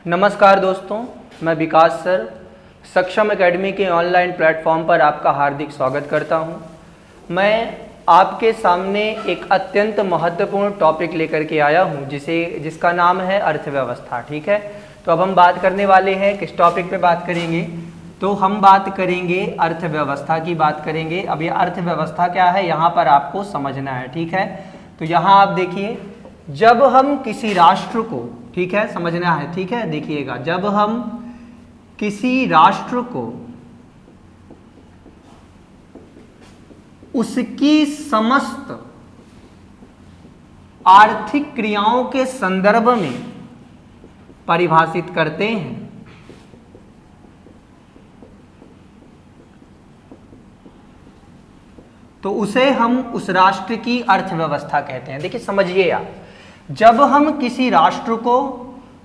नमस्कार दोस्तों, मैं विकास सर सक्षम एकेडमी के ऑनलाइन प्लेटफॉर्म पर आपका हार्दिक स्वागत करता हूं। मैं आपके सामने एक अत्यंत महत्वपूर्ण टॉपिक लेकर के आया हूं जिसका नाम है अर्थव्यवस्था। ठीक है, तो अब हम बात करने वाले हैं किस टॉपिक पे बात करेंगे, तो हम बात करेंगे अर्थव्यवस्था की बात करेंगे। अब ये अर्थव्यवस्था क्या है यहाँ पर आपको समझना है। ठीक है, तो यहाँ आप देखिए, जब हम किसी राष्ट्र को, ठीक है, समझना है, ठीक है, देखिएगा, जब हम किसी राष्ट्र को उसकी समस्त आर्थिक क्रियाओं के संदर्भ में परिभाषित करते हैं तो उसे हम उस राष्ट्र की अर्थव्यवस्था कहते हैं। देखिए समझिए आप, जब हम किसी राष्ट्र को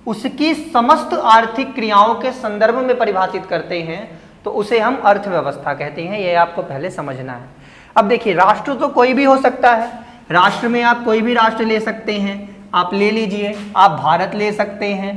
उसकी समस्त आर्थिक क्रियाओं के संदर्भ में परिभाषित करते हैं तो उसे हम अर्थव्यवस्था कहते हैं। यह आपको पहले समझना है। अब देखिए, राष्ट्र तो कोई भी हो सकता है। राष्ट्र में आप कोई भी राष्ट्र ले सकते हैं। आप ले लीजिए, आप भारत ले सकते हैं,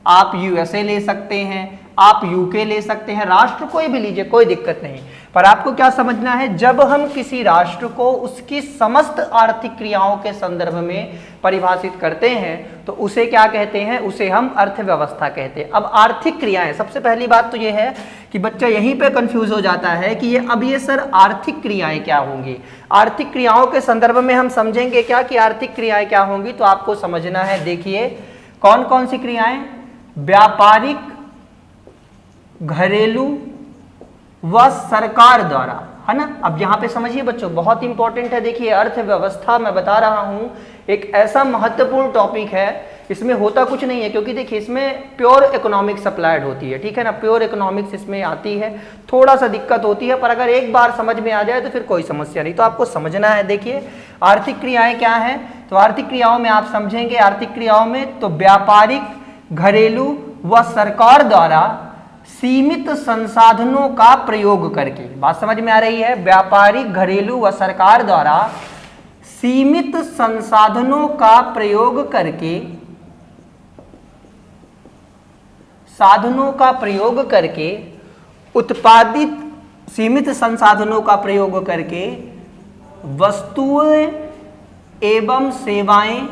आप यूएसए ले सकते हैं, आप यूके ले सकते हैं। राष्ट्र कोई भी लीजिए, कोई दिक्कत नहीं। पर आपको क्या समझना है, जब हम किसी राष्ट्र को उसकी समस्त आर्थिक क्रियाओं के संदर्भ में परिभाषित करते हैं तो उसे क्या कहते हैं, उसे हम अर्थव्यवस्था कहते हैं। अब आर्थिक क्रियाएं, सबसे पहली बात तो यह है कि बच्चा यहीं पे कंफ्यूज हो जाता है कि ये सर आर्थिक क्रियाएं क्या होंगी। आर्थिक क्रियाओं के संदर्भ में हम समझेंगे क्या कि आर्थिक क्रियाएं क्या होंगी, तो आपको समझना है। देखिए कौन कौन सी क्रियाएं, व्यापारिक, घरेलू व सरकार द्वारा, है ना। अब यहां पे समझिए बच्चों, बहुत इंपॉर्टेंट है। देखिए अर्थव्यवस्था मैं बता रहा हूं एक ऐसा महत्वपूर्ण टॉपिक है, इसमें होता कुछ नहीं है, क्योंकि देखिए इसमें प्योर इकोनॉमिक्स अप्लाइड होती है। ठीक है ना, प्योर इकोनॉमिक्स इसमें आती है। थोड़ा सा दिक्कत होती है, पर अगर एक बार समझ में आ जाए तो फिर कोई समस्या नहीं। तो आपको समझना है। देखिए आर्थिक क्रियाएं क्या हैं, तो आर्थिक क्रियाओं में आप समझेंगे, आर्थिक क्रियाओं में तो व्यापारिक, घरेलू व सरकार द्वारा सीमित संसाधनों का प्रयोग करके, बात समझ में आ रही है, व्यापारिक, घरेलू व सरकार द्वारा सीमित संसाधनों का प्रयोग करके, साधनों का प्रयोग करके उत्पादित, सीमित संसाधनों का प्रयोग करके वस्तुएं एवं सेवाएं,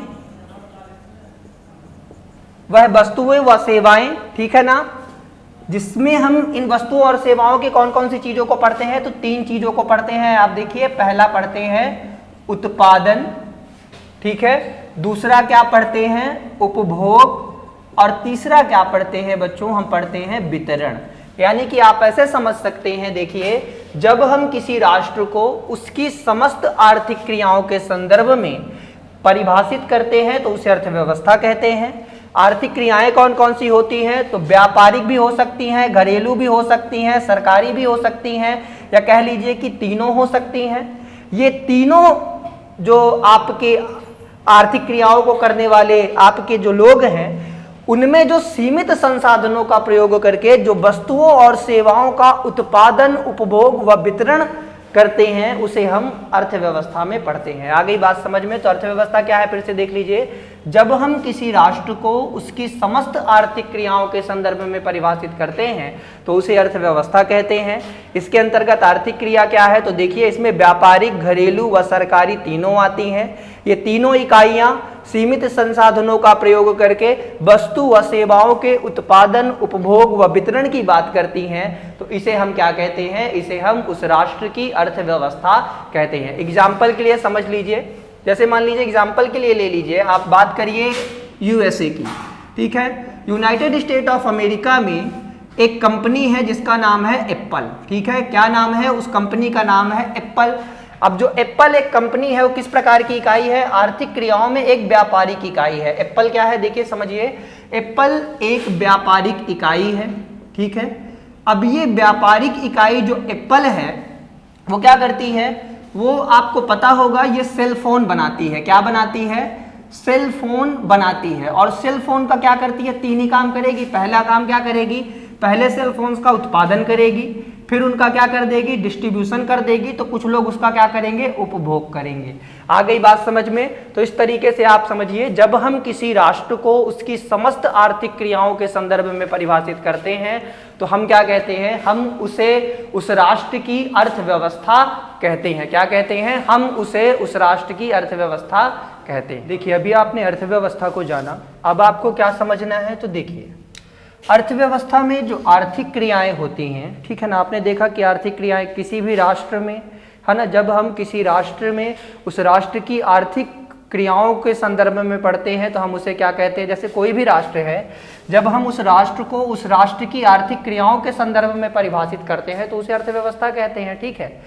वह वस्तुएं व सेवाएं, ठीक है ना, जिसमें हम इन वस्तुओं और सेवाओं के कौन कौन सी चीजों को पढ़ते हैं, तो तीन चीजों को पढ़ते हैं। आप देखिए, पहला पढ़ते हैं उत्पादन, ठीक है, दूसरा क्या पढ़ते हैं, उपभोग, और तीसरा क्या पढ़ते हैं बच्चों, हम पढ़ते हैं वितरण। यानी कि आप ऐसे समझ सकते हैं, देखिए जब हम किसी राष्ट्र को उसकी समस्त आर्थिक क्रियाओं के संदर्भ में परिभाषित करते हैं तो उसे अर्थव्यवस्था कहते हैं। आर्थिक क्रियाएं कौन कौन सी होती हैं, तो व्यापारिक भी हो सकती हैं, घरेलू भी हो सकती हैं, सरकारी भी हो सकती हैं, या कह लीजिए कि तीनों हो सकती हैं। ये तीनों जो आपके आर्थिक क्रियाओं को करने वाले आपके जो लोग हैं, उनमें जो सीमित संसाधनों का प्रयोग करके जो वस्तुओं और सेवाओं का उत्पादन, उपभोग व वितरण करते हैं उसे हम अर्थव्यवस्था में पढ़ते हैं। आ गई बात समझ में। तो अर्थव्यवस्था क्या है, फिर से देख लीजिए, जब हम किसी राष्ट्र को उसकी समस्त आर्थिक क्रियाओं के संदर्भ में परिभाषित करते हैं तो उसे अर्थव्यवस्था कहते हैं। इसके अंतर्गत आर्थिक क्रिया क्या है, तो देखिए इसमें व्यापारिक, घरेलू व सरकारी तीनों आती हैं। ये तीनों इकाइयां सीमित संसाधनों का प्रयोग करके वस्तु व सेवाओं के उत्पादन, उपभोग व वितरण की बात करती हैं, तो इसे हम क्या कहते हैं, इसे हम उस राष्ट्र की अर्थव्यवस्था कहते हैं। एग्जाम्पल के लिए समझ लीजिए, जैसे मान लीजिए एग्जाम्पल के लिए ले लीजिए, आप बात करिए यूएसए की, ठीक है। यूनाइटेड स्टेट ऑफ अमेरिका में एक कंपनी है जिसका नाम है एप्पल, ठीक है। क्या नाम है, उस कंपनी का नाम है एप्पल। अब जो एप्पल एक कंपनी है वो किस प्रकार की इकाई है, आर्थिक क्रियाओं में एक व्यापारिक इकाई है। एप्पल क्या है, देखिए समझिए, एप्पल एक व्यापारिक इकाई है, ठीक है। अब ये व्यापारिक इकाई जो एप्पल है वो क्या करती है, वो आपको पता होगा ये सेल फोन बनाती है। क्या बनाती है, सेल फोन बनाती है। और सेल फोन का क्या करती है, तीन ही काम करेगी। पहला काम क्या करेगी, पहले सेल फोन्स का उत्पादन करेगी, फिर उनका क्या कर देगी, डिस्ट्रीब्यूशन कर देगी, तो कुछ लोग उसका क्या करेंगे, उपभोग करेंगे। आ गई बात समझ में? तो इस तरीके से आप समझिए, जब हम किसी राष्ट्र को उसकी समस्त आर्थिक क्रियाओं के संदर्भ में परिभाषित करते हैं तो हम क्या कहते हैं? हम उसे उस राष्ट्र की अर्थव्यवस्था कहते हैं। क्या कहते हैं? हम उसे उस राष्ट्र की अर्थव्यवस्था कहते हैं। देखिए, अभी आपने अर्थव्यवस्था को जाना, अब आपको क्या समझना है? तो देखिए, अर्थव्यवस्था में जो आर्थिक क्रियाएं होती हैं, ठीक है ना, आपने देखा कि आर्थिक क्रियाएं किसी भी राष्ट्र में, है ना, जब हम किसी राष्ट्र में उस राष्ट्र की आर्थिक क्रियाओं के संदर्भ में पढ़ते हैं तो हम उसे क्या कहते हैं? जैसे कोई भी राष्ट्र है, जब हम उस राष्ट्र को उस राष्ट्र की आर्थिक क्रियाओं के संदर्भ में परिभाषित करते हैं तो उसे अर्थव्यवस्था कहते हैं। ठीक है,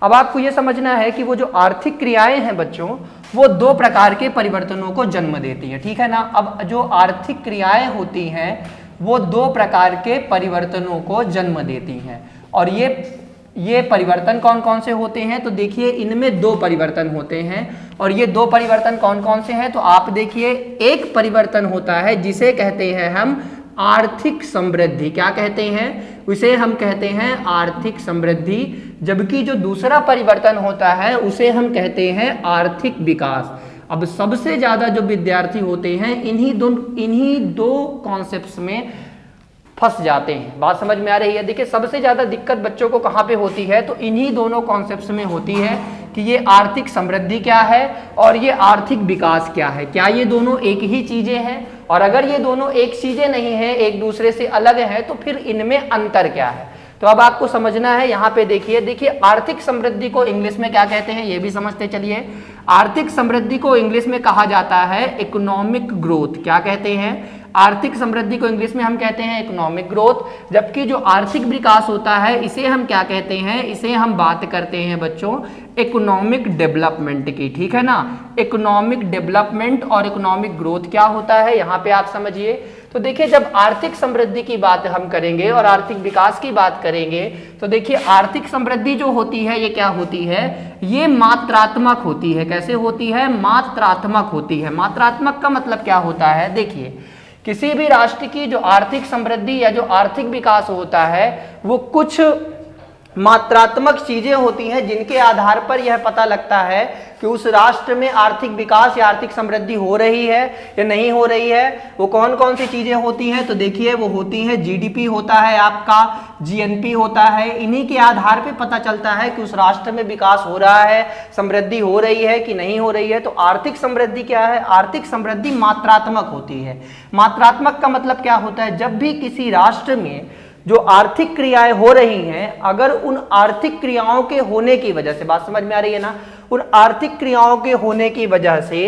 अब आपको यह समझना है कि वो जो आर्थिक क्रियाएं हैं बच्चों, वो दो प्रकार के परिवर्तनों को जन्म देती है। ठीक है ना, अब जो आर्थिक क्रियाएं होती हैं वो दो प्रकार के परिवर्तनों को जन्म देती हैं, और ये परिवर्तन कौन कौन से होते हैं? तो देखिए, इनमें दो परिवर्तन होते हैं, और ये दो परिवर्तन कौन कौन से हैं? तो आप देखिए, एक परिवर्तन होता है जिसे कहते हैं हम आर्थिक समृद्धि। क्या कहते हैं? उसे हम कहते हैं आर्थिक समृद्धि, जबकि जो दूसरा परिवर्तन होता है उसे हम कहते हैं आर्थिक विकास। अब सबसे ज्यादा जो विद्यार्थी होते हैं इन्हीं दो कॉन्सेप्ट्स में फंस जाते हैं। बात समझ में आ रही है? देखिए, सबसे ज्यादा दिक्कत बच्चों को कहाँ पे होती है? तो इन्हीं दोनों कॉन्सेप्ट्स में होती है कि ये आर्थिक समृद्धि क्या है और ये आर्थिक विकास क्या है। क्या ये दोनों एक ही चीजें हैं? और अगर ये दोनों एक चीजें नहीं है, एक दूसरे से अलग है, तो फिर इनमें अंतर क्या है? तो अब आपको समझना है। यहाँ पे देखिए आर्थिक समृद्धि को इंग्लिश में क्या कहते हैं, ये भी समझते चलिए। आर्थिक समृद्धि को इंग्लिश में कहा जाता है इकोनॉमिक ग्रोथ। क्या कहते हैं? आर्थिक समृद्धि को इंग्लिश में हम कहते हैं इकोनॉमिक ग्रोथ, जबकि जो आर्थिक विकास होता है इसे हम क्या कहते हैं? इसे हम बात करते हैं बच्चों इकोनॉमिक डेवलपमेंट की। ठीक है ना, इकोनॉमिक डेवलपमेंट और इकोनॉमिक ग्रोथ क्या होता है यहाँ पे आप समझिए। तो देखिए, जब आर्थिक समृद्धि की बात हम करेंगे और आर्थिक विकास की बात करेंगे तो देखिए, आर्थिक समृद्धि जो होती है ये क्या होती है? ये मात्रात्मक होती है। कैसे होती है? मात्रात्मक होती है। मात्रात्मक का मतलब क्या होता है? देखिए, किसी भी राष्ट्र की जो आर्थिक समृद्धि या जो आर्थिक विकास होता है वो कुछ मात्रात्मक चीजें होती हैं जिनके आधार पर यह पता लगता है कि उस राष्ट्र में आर्थिक विकास या आर्थिक समृद्धि हो रही है या नहीं हो रही है। वो कौन कौन सी चीजें होती हैं? तो देखिए, वो होती हैं जीडीपी होता है आपका, जीएनपी होता है। इन्हीं के आधार पे पता चलता है कि उस राष्ट्र में विकास हो रहा है, समृद्धि हो रही है कि नहीं हो रही है। तो आर्थिक समृद्धि क्या है? आर्थिक समृद्धि मात्रात्मक होती है। मात्रात्मक का मतलब क्या होता है? जब भी किसी राष्ट्र में जो आर्थिक क्रियाएं हो रही हैं, अगर उन आर्थिक क्रियाओं के होने की वजह से, बात समझ में आ रही है ना, उन आर्थिक क्रियाओं के होने की वजह से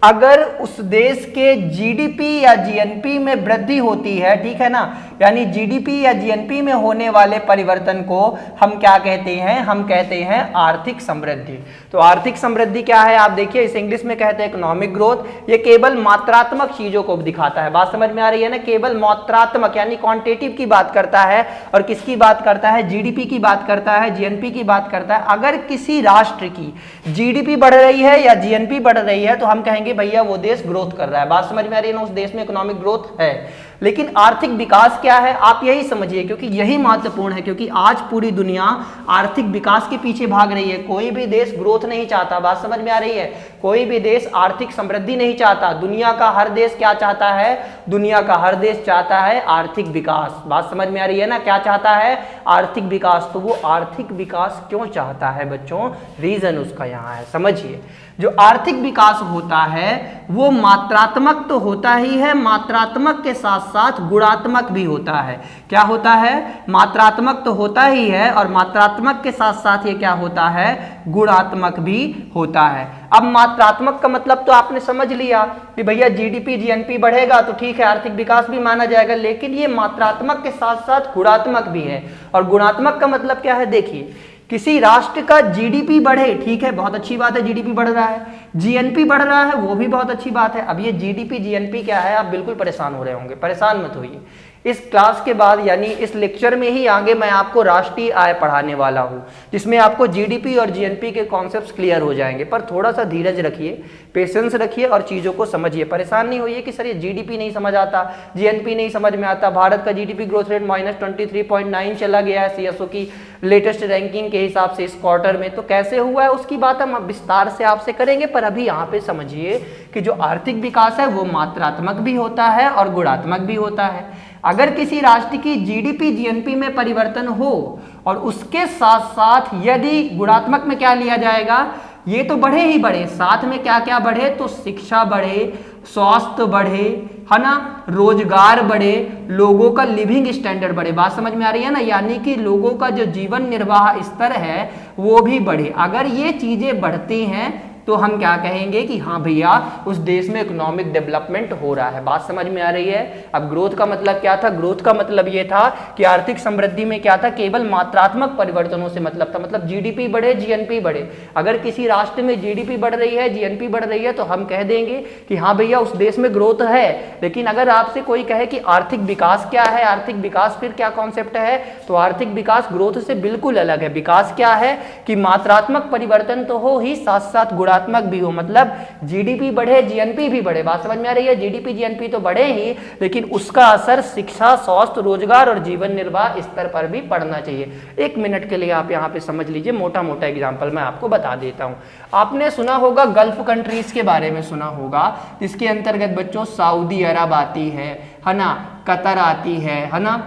अगर उस देश के जीडीपी या जीएनपी में वृद्धि होती है, ठीक है ना, यानी जीडीपी या जीएनपी में होने वाले परिवर्तन को हम क्या कहते हैं? हम कहते हैं आर्थिक समृद्धि। तो आर्थिक समृद्धि क्या है? आप देखिए, इसे इंग्लिश में कहते हैं इकोनॉमिक ग्रोथ। ये केवल मात्रात्मक चीजों को दिखाता है। बात समझ में आ रही है ना? केवल मात्रात्मक यानी क्वांटिटेटिव की बात करता है। और किसकी बात करता है? जीडीपी की बात करता है, जीएनपी की बात करता है। अगर किसी राष्ट्र की जीडीपी बढ़ रही है या जीएनपी बढ़ रही है तो हम कहेंगे भैया वो देश ग्रोथ कर रहा है। बात समझ में आ रही है ना? उस देश में इकोनॉमिक ग्रोथ है। लेकिन आर्थिक विकास क्या है? आप यही समझिए, क्योंकि यही महत्वपूर्ण है, क्योंकि आज पूरी दुनिया आर्थिक विकास के पीछे भाग रही है। कोई भी देश ग्रोथ नहीं चाहता। बात समझ में आ रही है? कोई भी देश आर्थिक समृद्धि नहीं चाहता। दुनिया का हर देश क्या चाहता है? दुनिया का हर देश चाहता है आर्थिक विकास। बात समझ में आ रही है ना? क्या चाहता है? आर्थिक विकास। तो वो आर्थिक विकास क्यों चाहता है बच्चों? रीजन उसका यहाँ है, समझिए। जो आर्थिक विकास होता है वो मात्रात्मक तो होता ही है, मात्रात्मक के साथ साथ गुणात्मक भी होता है। क्या होता है? मात्रात्मक तो होता ही है और मात्रात्मक के साथ साथ ये क्या होता है? गुणात्मक भी होता है। अब मात्रात्मक का मतलब तो आपने समझ लिया कि भैया जीडीपी जीएनपी बढ़ेगा तो ठीक है, आर्थिक विकास भी माना जाएगा, लेकिन ये मात्रात्मक के साथ साथ गुणात्मक भी है। और गुणात्मक का मतलब क्या है? देखिए, किसी राष्ट्र का जीडीपी बढ़े, ठीक है, बहुत अच्छी बात है, जीडीपी बढ़ रहा है। जीएनपी बढ़ रहा है, वो भी बहुत अच्छी बात है। अब ये जीडीपी जीएनपी क्या है? आप बिल्कुल परेशान हो रहे होंगे, परेशान मत होइए। इस क्लास के बाद यानी इस लेक्चर में ही आगे मैं आपको राष्ट्रीय आय पढ़ाने वाला हूं, जिसमें आपको जीडीपी और जीएनपी के कॉन्सेप्ट्स क्लियर हो जाएंगे। पर थोड़ा सा धीरज रखिए, पेशेंस रखिए और चीजों को समझिए। परेशान नहीं होइए कि सर ये जीडीपी नहीं समझ आता, जीएनपी नहीं समझ में आता, भारत का जीडीपी ग्रोथ रेट -23.9 चला गया है सीएसओ की लेटेस्ट रैंकिंग के हिसाब से इस क्वार्टर में। तो कैसे हुआ है उसकी बात हम विस्तार से आपसे करेंगे, पर अभी यहाँ पे समझिए कि जो आर्थिक विकास है वो मात्रात्मक भी होता है और गुणात्मक भी होता है। अगर किसी राष्ट्र की जीडीपी जीएनपी में परिवर्तन हो और उसके साथ साथ यदि गुणात्मक में क्या लिया जाएगा, ये तो बढ़े ही बढ़े, साथ में क्या क्या बढ़े, तो शिक्षा बढ़े, स्वास्थ्य बढ़े, है ना, रोजगार बढ़े, लोगों का लिविंग स्टैंडर्ड बढ़े। बात समझ में आ रही है ना, यानी कि लोगों का जो जीवन निर्वाह स्तर है वो भी बढ़े। अगर ये चीजें बढ़ती हैं तो हम क्या कहेंगे कि हाँ भैया उस देश में इकोनॉमिक डेवलपमेंट हो रहा है। बात समझ में आ रही है। अब ग्रोथ का मतलब क्या था? ग्रोथ का मतलब ये था कि आर्थिक समृद्धि में क्या था, केवल मात्रात्मक परिवर्तनों से मतलब था, मतलब जीडीपी बढ़े, जीएनपी बढ़े। अगर किसी राष्ट्र में जीडीपी बढ़ रही है, जीएनपी बढ़ रही है, तो हम कह देंगे कि हाँ भैया उस देश में ग्रोथ है। लेकिन अगर आपसे कोई कहे कि आर्थिक विकास क्या है, आर्थिक विकास फिर क्या कॉन्सेप्ट है, तो आर्थिक विकास ग्रोथ से बिल्कुल अलग है। विकास क्या है कि मात्रात्मक परिवर्तन तो हो ही, साथ साथ गुणात्मक भी हो, मतलब जीडीपी बढ़े, जीएनपी भी बढ़े। बात समझ में आ रही है। जीडीपी जीएनपी तो बढ़े ही, लेकिन उसका असर शिक्षा, स्वास्थ्य, रोजगार और जीवन निर्वाह स्तर पर भी पड़ना चाहिए। एक मिनट के लिए आप यहाँ पे समझ लीजिए, मोटा मोटा एग्जांपल मैं आपको बता देता हूँ। आपने सुना होगा गल्फ कंट्रीज के बारे में सुना होगा, जिसके अंतर्गत बच्चों सऊदी अरब आती है ना, कतर आती है ना,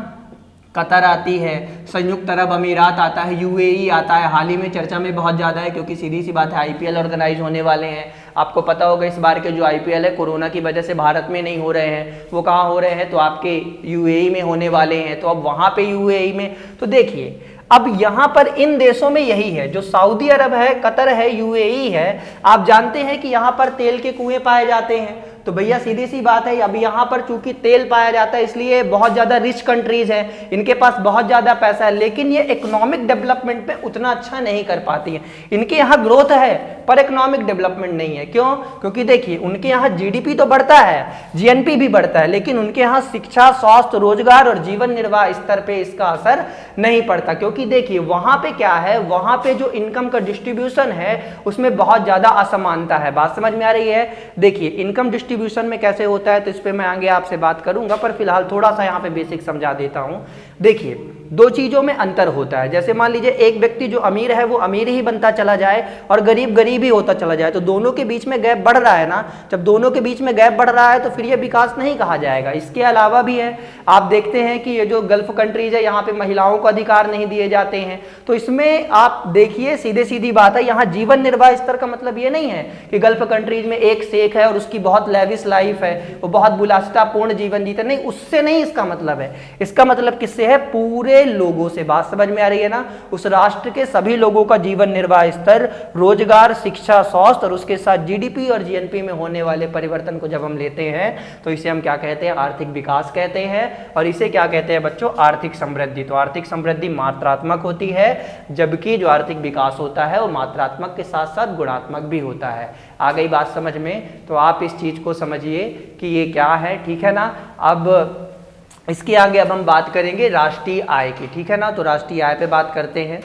कतर आती है, संयुक्त अरब अमीरात आता है, यूएई आता है। हाल ही में चर्चा में बहुत ज़्यादा है, क्योंकि सीधी सी बात है आईपीएल ऑर्गेनाइज होने वाले हैं। आपको पता होगा इस बार के जो आईपीएल है कोरोना की वजह से भारत में नहीं हो रहे हैं, वो कहाँ हो रहे हैं, तो आपके यूएई में होने वाले हैं। तो अब वहाँ पे यूएई में, तो देखिए अब यहाँ पर इन देशों में यही है, जो सऊदी अरब है, कतर है, यूएई है, आप जानते हैं कि यहाँ पर तेल के कुएं पाए जाते हैं। तो भैया सीधी सी बात है, अब यहाँ पर चूंकि तेल पाया जाता है इसलिए बहुत ज्यादा रिच कंट्रीज हैं, इनके पास बहुत ज्यादा पैसा है, लेकिन ये इकोनॉमिक डेवलपमेंट पे उतना अच्छा नहीं कर पाती हैं। इनके यहाँ ग्रोथ है पर इकोनॉमिक डेवलपमेंट नहीं है। क्यों? क्योंकि देखिए उनके यहाँ जीडीपी तो बढ़ता है, जीएनपी भी बढ़ता है, लेकिन उनके यहाँ शिक्षा, स्वास्थ्य, रोजगार और जीवन निर्वाह स्तर पे इसका असर नहीं पड़ता। क्योंकि देखिए वहां पे क्या है, वहां पे जो इनकम का डिस्ट्रीब्यूशन है उसमें बहुत ज्यादा असमानता है। बात समझ में आ रही है। देखिए इनकम डिस्ट्रीब्यूशन में कैसे होता है, तो इस पे मैं आगे आपसे बात करूंगा, पर फिलहाल थोड़ा सा यहाँ पे बेसिक समझा देता हूं। देखिए दो चीजों में अंतर होता है। जैसे मान लीजिए एक व्यक्ति जो अमीर है वो अमीर ही बनता चला जाए और गरीब गरीब ही होता चला जाए, तो दोनों के बीच में गैप बढ़ रहा है ना। जब दोनों के बीच में गैप बढ़ रहा है तो फिर ये विकास नहीं कहा जाएगा। इसके अलावा भी है, आप देखते हैं कि ये जो गल्फ कंट्रीज है यहाँ पे महिलाओं को अधिकार नहीं दिए जाते हैं। तो इसमें आप देखिए सीधे सीधी बात है, यहाँ जीवन निर्वाह स्तर का मतलब ये नहीं है कि गल्फ कंट्रीज में एक शेख है और उसकी बहुत लेविश लाइफ है, वो बहुत विलासितापूर्ण जीवन जीते, नहीं, उससे नहीं इसका मतलब है। इसका मतलब किससे है? पूरे लोगों से। बात समझ में आ रही है ना। उस राष्ट्र के सभी लोगों का जीवन निर्वाह स्तर, रोजगार, शिक्षा, स्वास्थ्य और उसके साथ जीडीपी और जीएनपी में होने वाले परिवर्तन को जब हम लेते हैं तो इसे हम क्या कहते हैं? आर्थिक विकास कहते हैं। और इसे क्या कहते हैं बच्चों? आर्थिक समृद्धि। तो आर्थिक समृद्धि मात्रात्मक होती है, जबकि जो आर्थिक विकास होता है वो मात्रात्मक के साथ साथ गुणात्मक भी होता है। आ गई बात समझ में? तो आप इस चीज को समझिए कि ये क्या है, ठीक है ना। अब इसके आगे अब हम बात करेंगे राष्ट्रीय आय की, ठीक है ना। तो राष्ट्रीय आय पे बात करते हैं।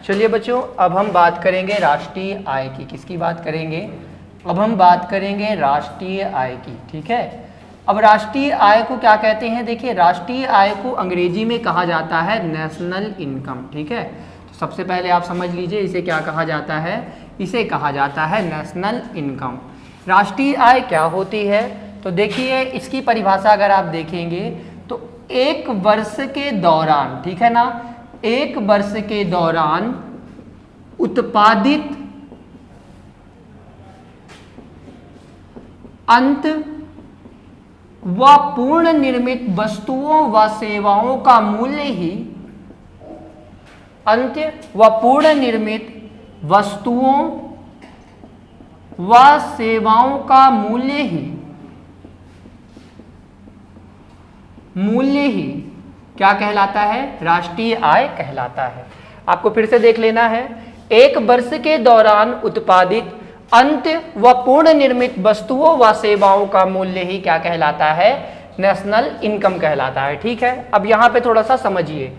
चलिए बच्चों अब हम बात करेंगे राष्ट्रीय आय की। किसकी बात करेंगे? अब हम बात करेंगे राष्ट्रीय आय की, ठीक है। अब राष्ट्रीय आय को क्या कहते हैं? देखिए राष्ट्रीय आय को अंग्रेजी में कहा जाता है नेशनल इनकम, ठीक है। तो सबसे पहले आप समझ लीजिए इसे क्या कहा जाता है। इसे कहा जाता है नेशनल इनकम। राष्ट्रीय आय क्या होती है? तो देखिए इसकी परिभाषा अगर आप देखेंगे तो एक वर्ष के दौरान, ठीक है ना, एक वर्ष के दौरान उत्पादित अंत व पूर्ण निर्मित वस्तुओं व सेवाओं का मूल्य ही, अंत्य व पूर्ण निर्मित वस्तुओं व सेवाओं का मूल्य ही क्या कहलाता है? राष्ट्रीय आय कहलाता है। आपको फिर से देख लेना है। एक वर्ष के दौरान उत्पादित अंत व पूर्ण निर्मित वस्तुओं व सेवाओं का मूल्य ही क्या कहलाता है? नेशनल इनकम कहलाता है। ठीक है, अब यहाँ पे थोड़ा सा समझिए,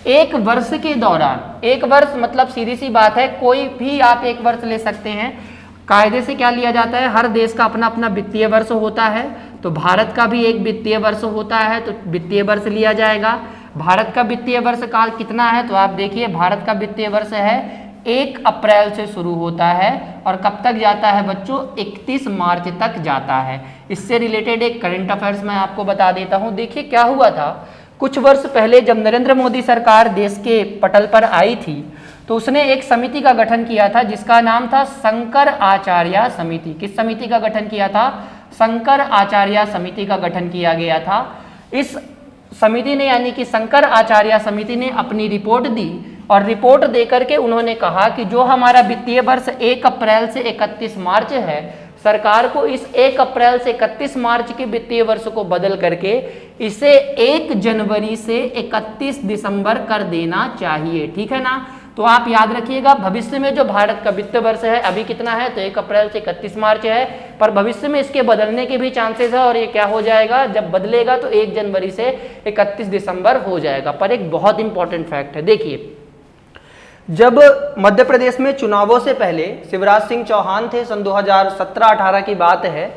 एक वर्ष के दौरान, एक वर्ष मतलब सीधी सी बात है, कोई भी आप एक वर्ष ले सकते हैं। कायदे से क्या लिया जाता है, हर देश का अपना अपना वित्तीय वर्ष होता है, तो भारत का भी एक वित्तीय वर्ष होता है, तो वित्तीय वर्ष लिया जाएगा। भारत का वित्तीय वर्ष काल कितना है, तो आप देखिए भारत का वित्तीय वर्ष है 1 अप्रैल से शुरू होता है और कब तक जाता है बच्चों, 31 मार्च तक जाता है। इससे रिलेटेड एक करंट अफेयर्स मैं आपको बता देता हूं। देखिए क्या हुआ था, कुछ वर्ष पहले जब नरेंद्र मोदी सरकार देश के पटल पर आई थी, तो उसने एक समिति का गठन किया था जिसका नाम था शंकर आचार्य समिति। किस समिति का गठन किया था, शंकर आचार्य समिति का गठन किया गया था। इस समिति ने यानी कि शंकर आचार्य समिति ने अपनी रिपोर्ट दी और रिपोर्ट देकर के उन्होंने कहा कि जो हमारा वित्तीय वर्ष 1 अप्रैल से 31 मार्च है, सरकार को इस 1 अप्रैल से 31 मार्च के वित्तीय वर्ष को बदल करके इसे 1 जनवरी से 31 दिसंबर कर देना चाहिए। ठीक है ना, तो आप याद रखिएगा भविष्य में जो भारत का वित्त वर्ष है अभी कितना है, तो 1 अप्रैल से 31 मार्च है, पर भविष्य में इसके बदलने के भी चांसेस है और ये क्या हो जाएगा, जब बदलेगा तो 1 जनवरी से 31 दिसंबर हो जाएगा। पर एक बहुत इंपॉर्टेंट फैक्ट है, देखिए जब मध्य प्रदेश में चुनावों से पहले शिवराज सिंह चौहान थे, सन 2017-18 की बात है,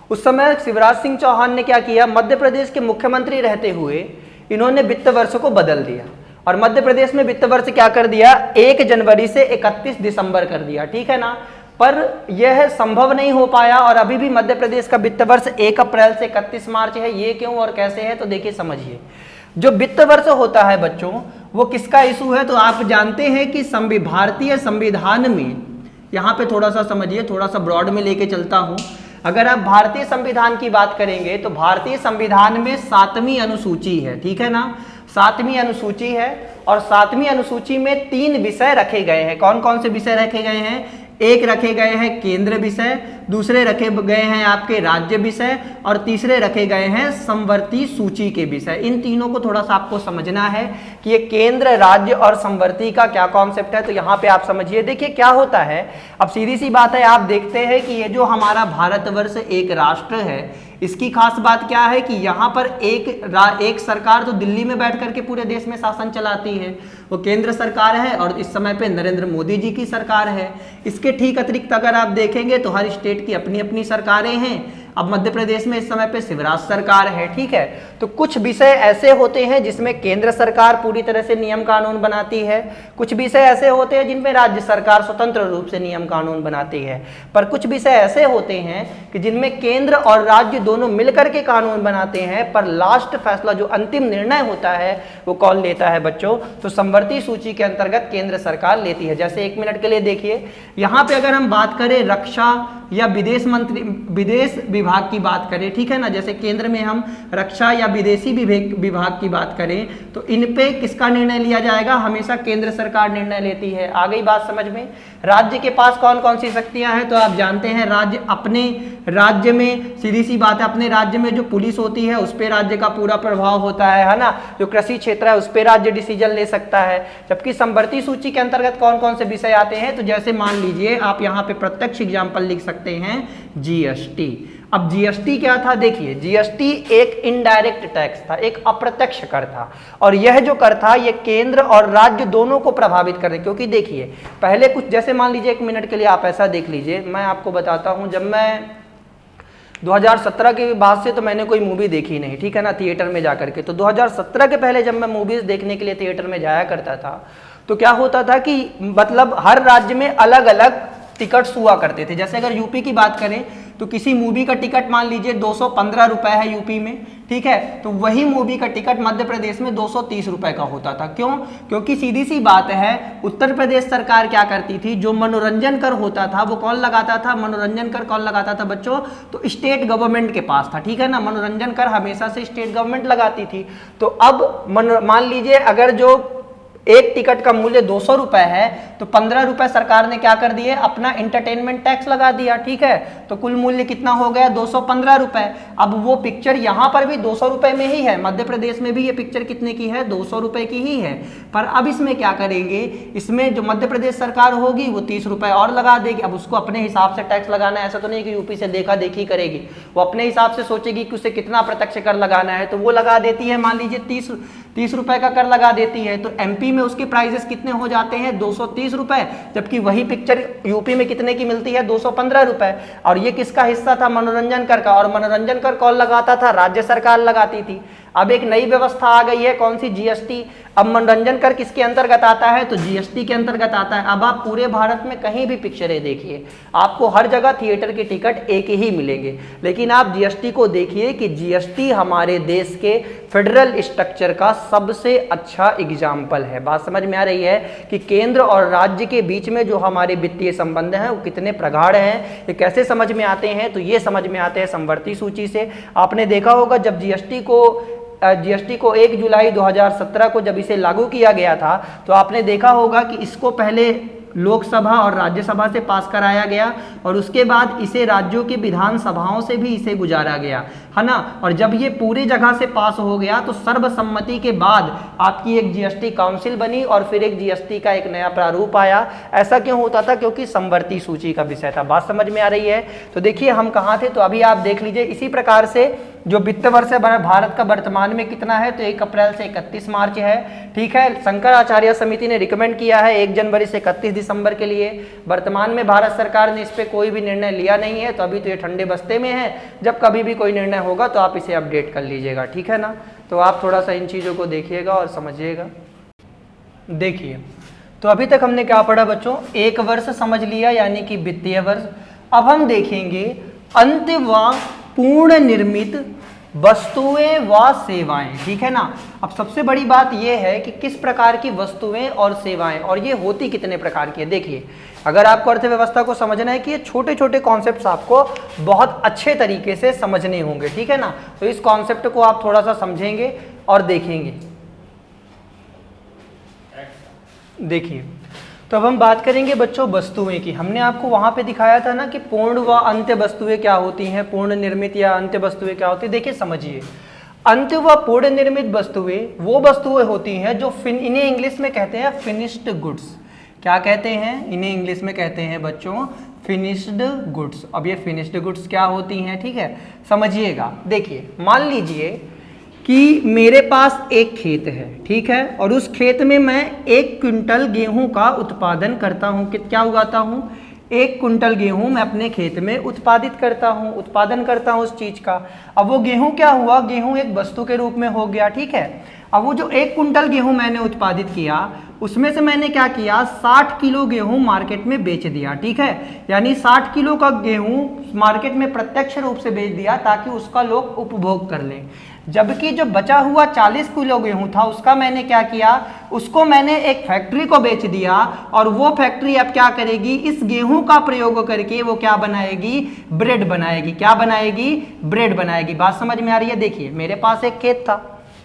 उस समय शिवराज सिंह चौहान ने क्या किया, मध्य प्रदेश के मुख्यमंत्री रहते हुए इन्होंने वित्त वर्ष को बदल दिया और मध्य प्रदेश में वित्त वर्ष क्या कर दिया, 1 जनवरी से 31 दिसंबर कर दिया। ठीक है ना, पर यह संभव नहीं हो पाया और अभी भी मध्य प्रदेश का वित्त वर्ष 1 अप्रैल से 31 मार्च है। ये क्यों और कैसे है, तो देखिए समझिए, जो वित्त वर्ष होता है बच्चों वो किसका इशू है, तो आप जानते हैं कि भारतीय संविधान में, यहाँ पे थोड़ा सा समझिए, थोड़ा सा ब्रॉड में लेके चलता हूँ। अगर आप भारतीय संविधान की बात करेंगे तो भारतीय संविधान में 7वीं अनुसूची है। ठीक है ना, 7वीं अनुसूची है और 7वीं अनुसूची में 3 विषय रखे गए हैं। कौन कौन से विषय रखे गए हैं, एक रखे गए हैं केंद्र विषय, दूसरे रखे गए हैं आपके राज्य विषय और तीसरे रखे गए हैं समवर्ती सूची के विषय। इन तीनों को थोड़ा सा आपको समझना है कि ये केंद्र, राज्य और समवर्ती का क्या कॉन्सेप्ट है। तो यहाँ पे आप समझिए, देखिए क्या होता है, अब सीधी सी बात है, आप देखते हैं कि ये जो हमारा भारतवर्ष एक राष्ट्र है, इसकी खास बात क्या है कि यहाँ पर एक सरकार तो दिल्ली में बैठ करके पूरे देश में शासन चलाती है, वो केंद्र सरकार है और इस समय पे नरेंद्र मोदी जी की सरकार है। इसके ठीक अतिरिक्त अगर आप देखेंगे तो हर स्टेट की अपनी अपनी सरकारें हैं। अब मध्य प्रदेश में इस समय पे शिवराज सरकार है। ठीक है, तो कुछ विषय ऐसे होते हैं जिसमें केंद्र सरकार पूरी तरह से नियम कानून बनाती है, कुछ विषय ऐसे होते हैं जिनमें राज्य सरकार स्वतंत्र रूप से नियम कानून बनाती है, पर कुछ विषय ऐसे होते हैं कि जिनमें केंद्र और राज्य दोनों मिलकर के कानून बनाते हैं, पर लास्ट फैसला जो अंतिम निर्णय होता है वो कौन लेता है बच्चों, तो समवर्ती सूची के अंतर्गत केंद्र सरकार लेती है। जैसे 1 मिनट के लिए देखिए, यहाँ पे अगर हम बात करें रक्षा या विदेश विभाग की बात करें, ठीक है ना, जैसे केंद्र में हम रक्षा या विदेशी विभाग की बात करें तो इन पे किसका निर्णय लिया जाएगा, हमेशा केंद्र सरकार निर्णय लेती है। आ गई बात समझ में। राज्य के पास कौन कौन सी शक्तियां हैं, तो आप जानते हैं राज्य अपने राज्य में, सीधी सी बात है, अपने राज्य में जो पुलिस होती है उस पर राज्य का पूरा प्रभाव होता है ना, जो कृषि क्षेत्र है उस पर राज्य डिसीजन ले सकता है। जबकि समवर्ती सूची के अंतर्गत कौन कौन से विषय आते हैं, तो जैसे मान लीजिए आप यहाँ पे प्रत्यक्ष एग्जाम्पल लिख सकते हैं, जीएसटी। अब जीएसटी क्या था, देखिए जीएसटी एक इनडायरेक्ट टैक्स था, एक अप्रत्यक्ष कर था और यह जो कर था ये केंद्र और राज्य दोनों को प्रभावित कर रहे, क्योंकि देखिए पहले कुछ, जैसे मान लीजिए 1 मिनट के लिए आप ऐसा देख लीजिए, मैं आपको बताता हूं, जब मैं 2017 के बाद से तो मैंने कोई मूवी देखी नहीं, ठीक है ना, थिएटर में जाकर के। तो 2017 के पहले जब मैं मूवीज देखने के लिए थिएटर में जाया करता था तो क्या होता था कि मतलब हर राज्य में अलग अलग टिकट्स हुआ करते थे। जैसे अगर यूपी की बात करें तो किसी मूवी का टिकट मान लीजिए 215 रुपए है यूपी में, ठीक है, तो वही मूवी का टिकट मध्य प्रदेश में 230 रुपए का होता था। क्यों, क्योंकि सीधी सी बात है, उत्तर प्रदेश सरकार क्या करती थी, जो मनोरंजन कर होता था वो कौन लगाता था, मनोरंजन कर कौन लगाता था बच्चों, तो स्टेट गवर्नमेंट के पास था, ठीक है ना, मनोरंजन कर हमेशा से स्टेट गवर्नमेंट लगाती थी। तो अब मान लीजिए अगर जो एक टिकट का मूल्य 200 रुपए है तो 15 रुपए सरकार ने क्या कर दिए, अपना एंटरटेनमेंट टैक्स लगा दिया, ठीक है। तो कुल मूल्य कितना हो गया, 215 रुपए। अब वो पिक्चर यहां पर भी 200 रुपए में ही है, मध्य प्रदेश में भी ये पिक्चर कितने की है, 200 रुपए की ही है। पर अब इसमें क्या करेंगे, इसमें जो मध्य प्रदेश सरकार होगी वो 30 रुपए और लगा देगी। अब उसको अपने हिसाब से टैक्स लगाना है, ऐसा तो नहीं कि यूपी से देखा देखी करेगी, वो अपने हिसाब से सोचेगी कि उसे कितना प्रत्यक्ष कर लगाना है, तो वो लगा देती है, मान लीजिए 30 रुपए का कर लगा देती है। तो एमपी में उसके प्राइसेस कितने हो जाते हैं, 230 रुपए, जबकि वही पिक्चर यूपी में कितने की मिलती है, 215 रुपए। और ये किसका हिस्सा था, मनोरंजन कर का, और मनोरंजन कर कौन लगाता था, राज्य सरकार लगाती थी। अब एक नई व्यवस्था आ गई है, कौन सी, जीएसटी। अब मनोरंजन कर किसके अंतर्गत आता है, तो जीएसटी के अंतर्गत आता है। अब आप पूरे भारत में कहीं भी पिक्चरें देखिए, आपको हर जगह थिएटर के टिकट एक ही मिलेंगे, लेकिन आप जीएसटी को देखिए कि जीएसटी हमारे देश के फेडरल स्ट्रक्चर का सबसे अच्छा एग्जाम्पल है। बात समझ में आ रही है कि केंद्र और राज्य के बीच में जो हमारे वित्तीय संबंध हैं वो कितने प्रगाढ़ हैं। ये कैसे समझ में आते हैं, तो ये समझ में आते हैं समवर्ती सूची से। आपने देखा होगा जब जीएसटी को 1 जुलाई 2017 को जब इसे लागू किया गया था, तो आपने देखा होगा कि इसको पहले लोकसभा और राज्यसभा से पास कराया गया और उसके बाद इसे राज्यों की विधानसभाओं से भी इसे गुजारा गया, है ना। और जब ये पूरी जगह से पास हो गया तो सर्वसम्मति के बाद आपकी एक जीएसटी काउंसिल बनी और फिर एक जीएसटी का एक नया प्रारूप आया। ऐसा क्यों होता था, क्योंकि समवर्ती सूची का विषय था। बात समझ में आ रही है। तो देखिए हम कहाँ थे, तो अभी आप देख लीजिए इसी प्रकार से जो वित्त वर्ष है भारत का वर्तमान में कितना है, तो 1 अप्रैल से 31 मार्च है, ठीक है। शंकराचार्य समिति ने रिकमेंड किया है 1 जनवरी से 31 दिसंबर के लिए। वर्तमान में भारत सरकार ने इस पर कोई भी निर्णय लिया नहीं है, तो अभी तो ये ठंडे बस्ते में है। जब कभी भी कोई निर्णय होगा तो आप इसे अपडेट कर लीजिएगा, ठीक है ना। तो आप थोड़ा सा इन चीज़ों को देखिएगा और समझिएगा। देखिए तो अभी तक हमने क्या पढ़ा बच्चों, एक वर्ष समझ लिया यानी कि वित्तीय वर्ष। अब हम देखेंगे अंत व पूर्ण निर्मित वस्तुएं व सेवाएं, ठीक है ना। अब सबसे बड़ी बात यह है कि किस प्रकार की वस्तुएं और सेवाएं, और ये होती कितने प्रकार की है। देखिए अगर आपको अर्थव्यवस्था को समझना है कि ये छोटे छोटे कॉन्सेप्ट्स आपको बहुत अच्छे तरीके से समझने होंगे, ठीक है ना। तो इस कॉन्सेप्ट को आप थोड़ा सा समझेंगे और देखेंगे। देखिए तो अब हम बात करेंगे बच्चों वस्तुएं की। हमने आपको वहां पे दिखाया था ना कि पूर्ण व अंत्य वस्तुएं क्या होती हैं, पूर्ण निर्मित या अंत्य वस्तुएं क्या होती है। देखिए समझिए, अंत्य व पूर्ण निर्मित वस्तुएं वो वस्तुएं होती हैं जो इन्हें इंग्लिश में कहते हैं फिनिश्ड गुड्स। क्या कहते हैं, इन्हें इंग्लिश में कहते हैं बच्चों फिनिश्ड गुड्स। अब ये फिनिश्ड गुड्स क्या होती हैं, ठीक है, समझिएगा। देखिए मान लीजिए कि मेरे पास एक खेत है, ठीक है, और उस खेत में मैं 1 क्विंटल गेहूं का उत्पादन करता हूं। क्या उगाता हूं, 1 क्विंटल गेहूं मैं अपने खेत में उत्पादित करता हूं, उत्पादन करता हूं उस चीज का। अब वो गेहूं क्या हुआ, गेहूं एक वस्तु के रूप में हो गया, ठीक है। अब वो जो 1 क्विंटल गेहूं मैंने उत्पादित किया उसमें से मैंने क्या किया, 60 किलो गेहूं मार्केट में बेच दिया, ठीक है। यानी 60 किलो का गेहूं मार्केट में प्रत्यक्ष रूप से बेच दिया ताकि उसका लोग उपभोग कर लें। जबकि जो बचा हुआ 40 किलो गेहूं था उसका मैंने क्या किया, उसको मैंने एक फैक्ट्री को बेच दिया और वो फैक्ट्री अब क्या करेगी, इस गेहूं का प्रयोग करके वो क्या बनाएगी, ब्रेड बनाएगी। क्या बनाएगी, ब्रेड बनाएगी। बात समझ में आ रही है। देखिए मेरे पास एक खेत था,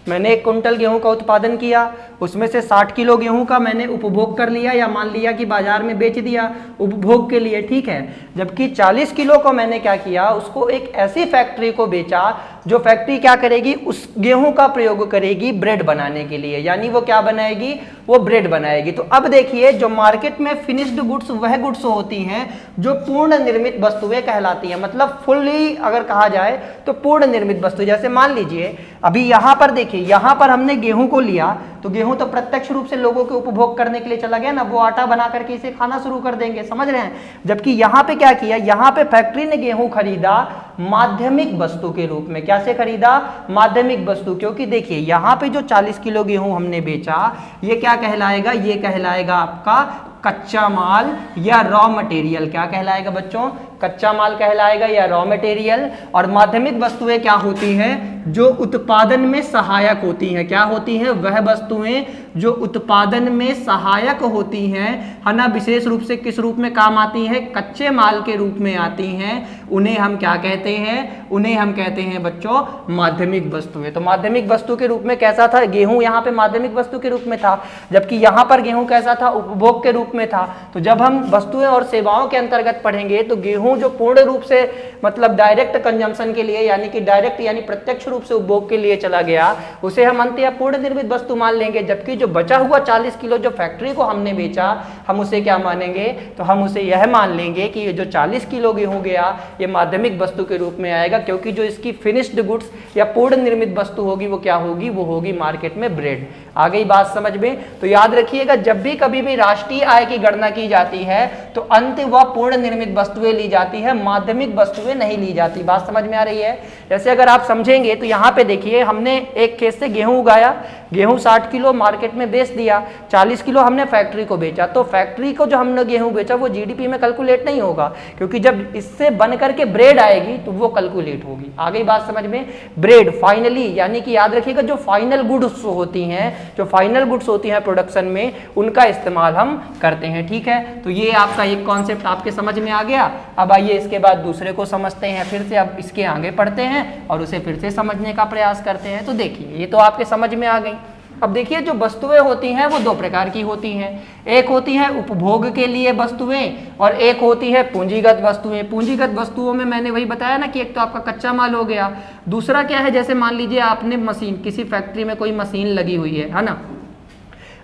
मैंने 1 क्विंटल गेहूं का उत्पादन किया, उसमें से 60 किलो गेहूं का मैंने उपभोग कर लिया या मान लिया कि बाजार में बेच दिया उपभोग के लिए, ठीक है। जबकि 40 किलो को मैंने क्या किया, उसको एक ऐसी फैक्ट्री को बेचा जो फैक्ट्री क्या करेगी, उस गेहूं का प्रयोग करेगी ब्रेड बनाने के लिए, यानी वो क्या बनाएगी, वो ब्रेड बनाएगी। तो अब देखिए जो मार्केट में फिनिश्ड गुड्स वह गुड्स होती हैं जो पूर्ण निर्मित वस्तुएं कहलाती हैं। मतलब फुल्ली अगर कहा जाए तो पूर्ण निर्मित वस्तु। जैसे मान लीजिए अभी यहाँ पर देखिए, यहाँ पर हमने गेहूं को लिया तो गेहूं तो प्रत्यक्ष रूप से लोगों के उपभोग करने के लिए चला गया ना, वो आटा बना करके इसे खाना शुरू कर देंगे, समझ रहे हैं। जबकि यहाँ पे क्या किया, यहाँ पे फैक्ट्री ने गेहूं खरीदा माध्यमिक वस्तु के रूप में। क्या से खरीदा, माध्यमिक वस्तु। क्योंकि देखिए यहाँ पे जो 40 किलो गेहूं हमने बेचा ये क्या कहलाएगा, ये कहलाएगा आपका कच्चा माल या रॉ मटेरियल। क्या कहलाएगा बच्चों, कच्चा माल कहलाएगा या रॉ मटेरियल। और माध्यमिक वस्तुएं क्या होती हैं, जो उत्पादन में सहायक होती हैं। क्या होती हैं, वह वस्तुएं जो उत्पादन में सहायक होती हैं, है ना, विशेष रूप से किस रूप में काम आती हैं, कच्चे माल के रूप में आती हैं, उन्हें हम क्या कहते हैं, उन्हें हम कहते हैं बच्चों माध्यमिक वस्तुएं। तो माध्यमिक वस्तु के रूप में कैसा था, गेहूं यहाँ पे माध्यमिक वस्तु के रूप में था, जबकि यहाँ पर गेहूं कैसा था, उपभोग के रूप में था। तो जब हम वस्तुएं और सेवाओं के अंतर्गत पढ़ेंगे तो गेहूं जो पूर्ण रूप से मतलब डायरेक्ट कंजम्पशन के लिए यानी कि डायरेक्ट यानी प्रत्यक्ष रूप से उपभोग के लिए चला गया, उसे हम अंततः पूर्ण निर्मित वस्तु मान लेंगे। जबकि जो बचा हुआ 40 किलो जो फैक्ट्री को हमने बेचा, हम उसे क्या मानेंगे, तो हम उसे यह मान लेंगे कि ये जो 40 किलो गेहूं गया ये माध्यमिक वस्तु के रूप में आएगा, क्योंकि जो इसकी फिनिश्ड गुड्स या पूर्ण निर्मित वस्तु होगी वो क्या होगी, वो होगी मार्केट में ब्रेड। आ गई बात समझ में। तो याद रखिएगा, जब भी कभी भी राष्ट्रीय आय की गणना की जाती है तो अंत व पूर्ण निर्मित वस्तुएं ली जाती है, माध्यमिक वस्तुएं नहीं ली जाती। बात समझ में आ रही है। जैसे अगर आप समझेंगे तो यहाँ पे देखिए, हमने एक खेत से गेहूं उगाया, गेहूं 60 किलो मार्केट में बेच दिया, 40 किलो हमने फैक्ट्री को बेचा। तो फैक्ट्री को जो हमने गेहूं बेचा वो जीडीपी में कैलकुलेट नहीं होगा, क्योंकि जब इससे बन करके ब्रेड आएगी तो वो कैलकुलेट होगी। आ गई बात समझ में। ब्रेड फाइनली यानी कि याद रखिएगा, जो फाइनल गुड्स होती हैं, जो फाइनल गुड्स होती हैं प्रोडक्शन में, उनका इस्तेमाल हम करते हैं। ठीक है, तो ये आपका एक कॉन्सेप्ट आपके समझ में आ गया। अब आइए इसके बाद दूसरे को समझते हैं फिर से। अब इसके आगे पढ़ते हैं और उसे फिर से समझने का प्रयास करते हैं। तो देखिए, ये तो आपके समझ में आ गई। अब देखिए, जो वस्तुएं होती हैं वो दो प्रकार की होती हैं। एक होती है उपभोग के लिए वस्तुएं और एक होती है पूंजीगत वस्तुएं। पूंजीगत वस्तुओं में मैंने वही बताया ना कि एक तो आपका कच्चा माल हो गया, दूसरा क्या है, जैसे मान लीजिए आपने मशीन, किसी फैक्ट्री में कोई मशीन लगी हुई है ना।